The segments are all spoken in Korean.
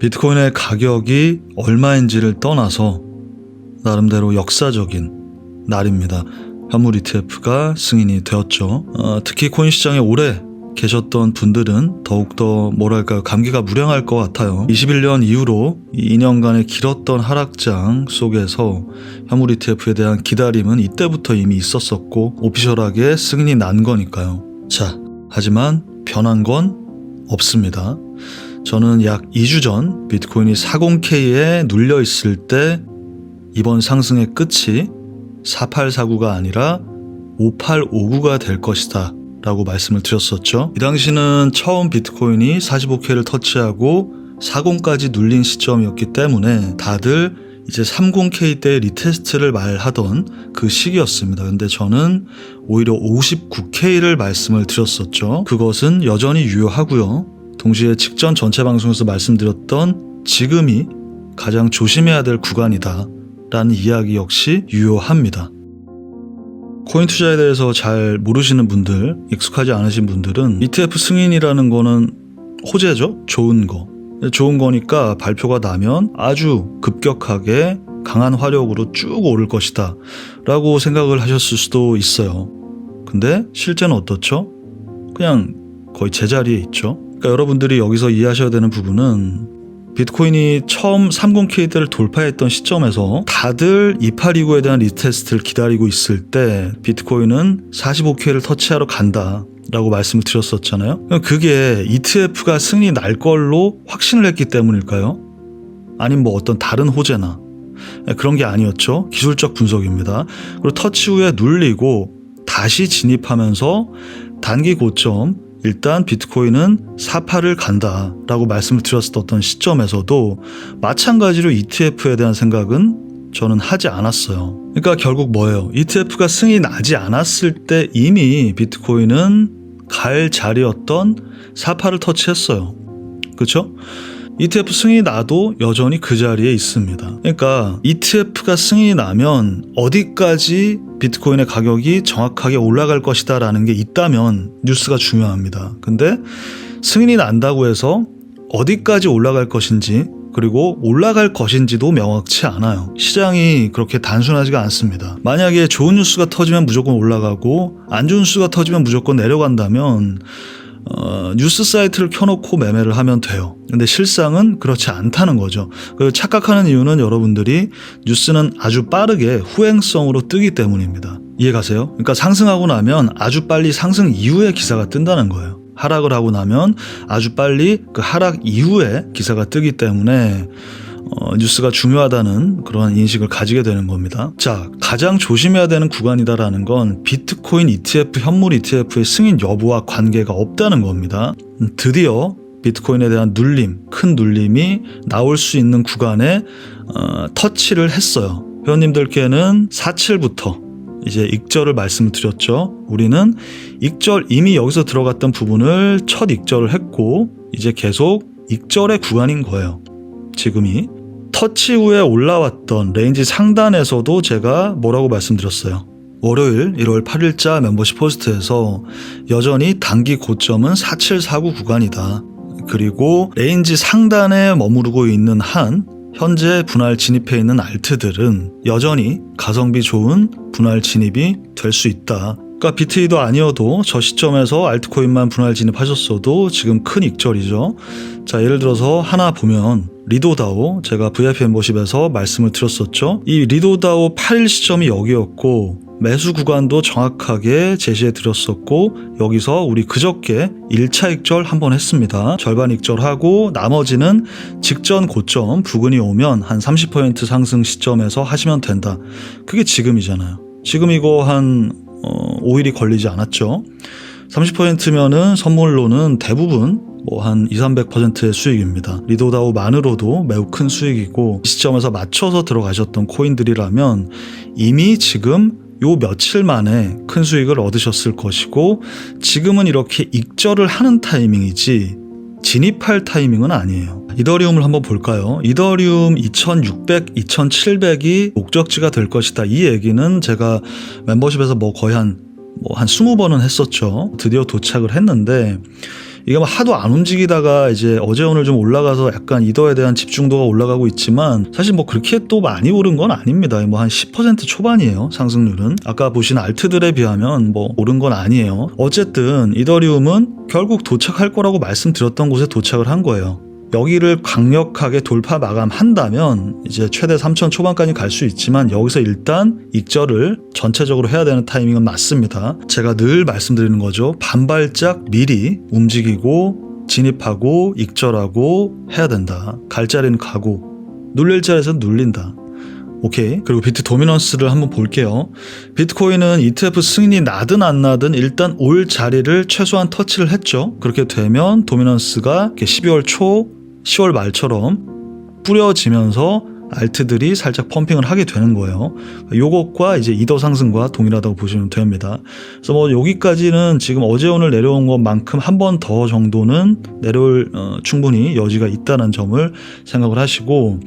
비트코인의 가격이 얼마인지를 떠나서 나름대로 역사적인 날입니다. 현물 ETF가 승인이 되었죠. 특히 코인 시장에 오래 계셨던 분들은 더욱더 감기가 무량할 것 같아요. 21년 이후로 2년간의 길었던 하락장 속에서 현물 ETF에 대한 기다림은 이때부터 이미 있었었고 오피셜하게 승인이 난 거니까요. 자, 하지만 변한 건 없습니다. 저는 약 2주 전 비트코인이 40K에 눌려 있을 때 이번 상승의 끝이 4849가 아니라 5859가 될 것이다 라고 말씀을 드렸었죠. 이 당시는 처음 비트코인이 45K를 터치하고 40까지 눌린 시점이었기 때문에 다들 이제 30K 때 리테스트를 말하던 그 시기였습니다. 근데 저는 오히려 59K를 말씀을 드렸었죠. 그것은 여전히 유효하고요. 동시에 직전 전체 방송에서 말씀드렸던 지금이 가장 조심해야 될 구간이다 라는 이야기 역시 유효합니다. 코인 투자에 대해서 잘 모르시는 분들, 익숙하지 않으신 분들은 ETF 승인이라는 거는 호재죠. 좋은 거니까 발표가 나면 아주 급격하게 강한 화력으로 쭉 오를 것이다 라고 생각을 하셨을 수도 있어요. 근데 실제는 어떻죠? 그냥 거의 제자리에 있죠. 그러니까 여러분들이 여기서 이해하셔야 되는 부분은 비트코인이 처음 30K대를 돌파했던 시점에서 다들 2829에 대한 리테스트를 기다리고 있을 때 비트코인은 45K를 터치하러 간다 라고 말씀을 드렸었잖아요. 그게 ETF가 승인이 날 걸로 확신을 했기 때문일까요? 아니면 어떤 다른 호재나 그런 게 아니었죠. 기술적 분석입니다. 그리고 터치 후에 눌리고 다시 진입하면서 단기 고점 일단 비트코인은 48을 간다 라고 말씀을 드렸었던 시점에서도 마찬가지로 ETF에 대한 생각은 저는 하지 않았어요. 그러니까 결국 뭐예요? ETF가 승인이 나지 않았을 때 이미 비트코인은 갈 자리였던 48을 터치했어요. 그렇죠? ETF 승인이 나도 여전히 그 자리에 있습니다. 그러니까 ETF가 승인이 나면 어디까지 비트코인의 가격이 정확하게 올라갈 것이다 라는 게 있다면 뉴스가 중요합니다. 근데 승인이 난다고 해서 어디까지 올라갈 것인지 그리고 올라갈 것인지도 명확치 않아요. 시장이 그렇게 단순하지가 않습니다. 만약에 좋은 뉴스가 터지면 무조건 올라가고 안 좋은 뉴스가 터지면 무조건 내려간다면 뉴스 사이트를 켜놓고 매매를 하면 돼요. 근데 실상은 그렇지 않다는 거죠. 착각하는 이유는 여러분들이 뉴스는 아주 빠르게 후행성으로 뜨기 때문입니다. 이해가세요? 그러니까 상승하고 나면 아주 빨리 상승 이후에 기사가 뜬다는 거예요. 하락을 하고 나면 아주 빨리 그 하락 이후에 기사가 뜨기 때문에 뉴스가 중요하다는 그런 인식을 가지게 되는 겁니다. 자, 가장 조심해야 되는 구간이다라는 건 비트코인 ETF, 현물 ETF의 승인 여부와 관계가 없다는 겁니다. 드디어 비트코인에 대한 큰 눌림이 나올 수 있는 구간에 터치를 했어요. 회원님들께는 47부터 이제 익절을 말씀을 드렸죠. 우리는 익절 이미 여기서 들어갔던 부분을 첫 익절을 했고 이제 계속 익절의 구간인 거예요. 지금이 터치 후에 올라왔던 레인지 상단에서도 제가 뭐라고 말씀드렸어요. 월요일 1월 8일자 멤버십 포스트에서 여전히 단기 고점은 4749 구간이다. 그리고 레인지 상단에 머무르고 있는 한 현재 분할 진입해 있는 알트들은 여전히 가성비 좋은 분할 진입이 될 수 있다. 그러니까 비트이도 아니어도 저 시점에서 알트코인만 분할 진입하셨어도 지금 큰 익절이죠. 자, 예를 들어서 하나 보면 리도다오, 제가 VIP 멤버십에서 말씀을 드렸었죠. 이 리도다오 8일 시점이 여기였고 매수 구간도 정확하게 제시해 드렸었고 여기서 우리 그저께 1차 익절 한번 했습니다. 절반 익절하고 나머지는 직전 고점 부근이 오면 한 30% 상승 시점에서 하시면 된다. 그게 지금이잖아요. 지금 이거 한 5일이 걸리지 않았죠. 30%면은 선물로는 대부분 한 200~300%의 수익입니다. 리도다오만으로도 매우 큰 수익이고 이 시점에서 맞춰서 들어가셨던 코인들이라면 이미 지금 요 며칠 만에 큰 수익을 얻으셨을 것이고 지금은 이렇게 익절을 하는 타이밍이지 진입할 타이밍은 아니에요. 이더리움을 한번 볼까요? 이더리움 2600, 2700이 목적지가 될 것이다. 이 얘기는 제가 멤버십에서 거의 한 20번은 했었죠. 드디어 도착을 했는데 이게 하도 안 움직이다가 이제 어제 오늘 좀 올라가서 약간 이더에 대한 집중도가 올라가고 있지만 사실 그렇게 또 많이 오른 건 아닙니다. 한 10% 초반이에요. 상승률은. 아까 보신 알트들에 비하면 오른 건 아니에요. 어쨌든 이더리움은 결국 도착할 거라고 말씀드렸던 곳에 도착을 한 거예요. 여기를 강력하게 돌파 마감한다면 이제 최대 3,000 초반까지 갈 수 있지만 여기서 일단 익절을 전체적으로 해야 되는 타이밍은 맞습니다. 제가 늘 말씀드리는 거죠. 반발짝 미리 움직이고 진입하고 익절하고 해야 된다. 갈 자리는 가고 눌릴 자리에서는 눌린다. 오케이. 그리고 비트 도미넌스를 한번 볼게요. 비트코인은 ETF 승인이 나든 안 나든 일단 올 자리를 최소한 터치를 했죠. 그렇게 되면 도미넌스가 12월 초 10월 말처럼 뿌려지면서 알트들이 살짝 펌핑을 하게 되는 거예요. 요것과 이제 이더 상승과 동일하다고 보시면 됩니다. 그래서 여기까지는 지금 어제 오늘 내려온 것만큼 한 번 더 정도는 내려올 충분히 여지가 있다는 점을 생각을 하시고,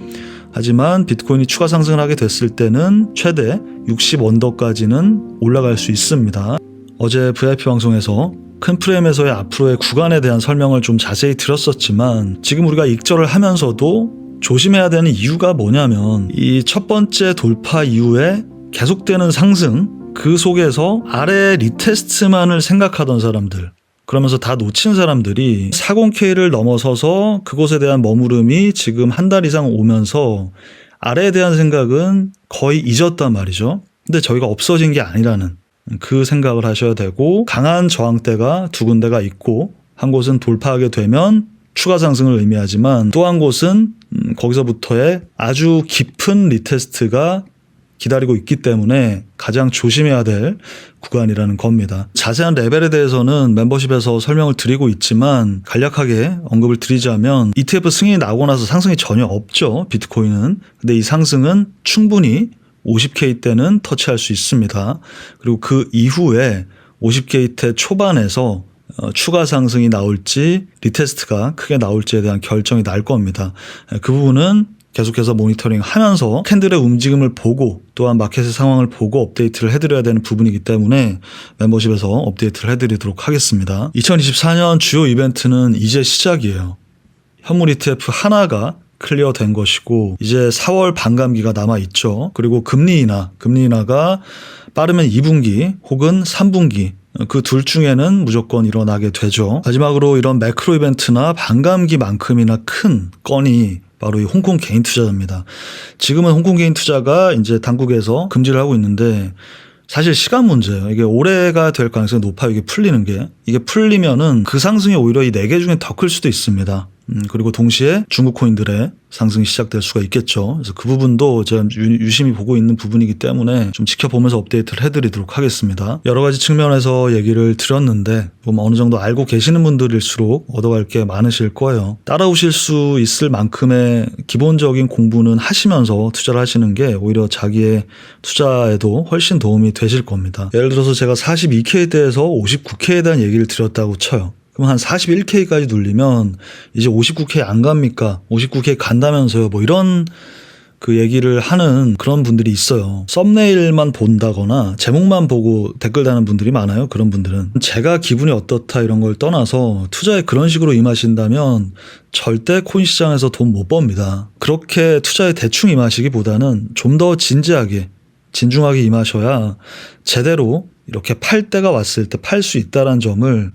하지만 비트코인이 추가 상승을 하게 됐을 때는 최대 60언더까지는 올라갈 수 있습니다. 어제 VIP 방송에서 큰 프레임에서의 앞으로의 구간에 대한 설명을 좀 자세히 드렸었지만 지금 우리가 익절을 하면서도 조심해야 되는 이유가 뭐냐면 이 첫 번째 돌파 이후에 계속되는 상승, 그 속에서 아래 리테스트만을 생각하던 사람들, 그러면서 다 놓친 사람들이 40K를 넘어서서 그곳에 대한 머무름이 지금 한 달 이상 오면서 아래에 대한 생각은 거의 잊었단 말이죠. 근데 저희가 없어진 게 아니라는 그 생각을 하셔야 되고, 강한 저항대가 두 군데가 있고 한 곳은 돌파하게 되면 추가 상승을 의미하지만 또 한 곳은 거기서부터의 아주 깊은 리테스트가 기다리고 있기 때문에 가장 조심해야 될 구간이라는 겁니다. 자세한 레벨에 대해서는 멤버십에서 설명을 드리고 있지만 간략하게 언급을 드리자면 ETF 승인이 나고 나서 상승이 전혀 없죠. 비트코인은. 근데 이 상승은 충분히 50K 때는 터치할 수 있습니다. 그리고 그 이후에 50K 때 초반에서 추가 상승이 나올지 리테스트가 크게 나올지에 대한 결정이 날 겁니다. 그 부분은 계속해서 모니터링 하면서 캔들의 움직임을 보고 또한 마켓의 상황을 보고 업데이트를 해드려야 되는 부분이기 때문에 멤버십에서 업데이트를 해드리도록 하겠습니다. 2024년 주요 이벤트는 이제 시작이에요. 현물 ETF 하나가 클리어된 것이고 이제 4월 반감기가 남아있죠. 그리고 금리 인하가 빠르면 2분기 혹은 3분기 그 둘 중에는 무조건 일어나게 되죠. 마지막으로 이런 매크로 이벤트나 반감기만큼이나 큰 건이 바로 이 홍콩 개인 투자자입니다. 지금은 홍콩 개인 투자가 이제 당국에서 금지를 하고 있는데 사실 시간 문제예요. 이게 올해가 될 가능성이 높아요. 이게 풀리는 게. 이게 풀리면은 그 상승이 오히려 이 4개 중에 더 클 수도 있습니다. 그리고 동시에 중국 코인들의 상승이 시작될 수가 있겠죠. 그래서 그 부분도 제가 유심히 보고 있는 부분이기 때문에 좀 지켜보면서 업데이트를 해드리도록 하겠습니다. 여러 가지 측면에서 얘기를 드렸는데 어느 정도 알고 계시는 분들일수록 얻어갈 게 많으실 거예요. 따라오실 수 있을 만큼의 기본적인 공부는 하시면서 투자를 하시는 게 오히려 자기의 투자에도 훨씬 도움이 되실 겁니다. 예를 들어서 제가 42K대에서 59K에 대한 얘기를 드렸다고 쳐요. 그럼 한 41K까지 눌리면 이제 59K 안 갑니까? 59K 간다면서요. 이런 그 얘기를 하는 그런 분들이 있어요. 썸네일만 본다거나 제목만 보고 댓글 다는 분들이 많아요. 그런 분들은. 제가 기분이 어떻다 이런 걸 떠나서 투자에 그런 식으로 임하신다면 절대 코인 시장에서 돈 못 법니다. 그렇게 투자에 대충 임하시기보다는 좀 더 진지하게 진중하게 임하셔야 제대로 이렇게 팔 때가 왔을 때 팔 수 있다는 점을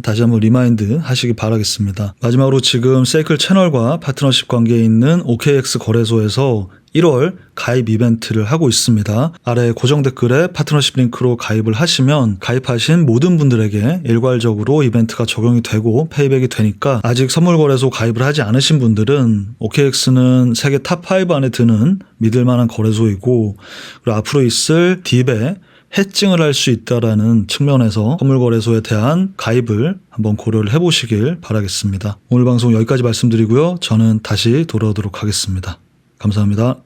다시 한번 리마인드 하시기 바라겠습니다. 마지막으로 지금 세이클 채널과 파트너십 관계에 있는 OKX 거래소에서 1월 가입 이벤트를 하고 있습니다. 아래 고정 댓글에 파트너십 링크로 가입을 하시면 가입하신 모든 분들에게 일괄적으로 이벤트가 적용이 되고 페이백이 되니까 아직 선물거래소 가입을 하지 않으신 분들은 OKX는 세계 탑5 안에 드는 믿을만한 거래소이고 그리고 앞으로 있을 딥에 해칭을 할 수 있다라는 측면에서 선물거래소에 대한 가입을 한번 고려를 해보시길 바라겠습니다. 오늘 방송 여기까지 말씀드리고요. 저는 다시 돌아오도록 하겠습니다. 감사합니다.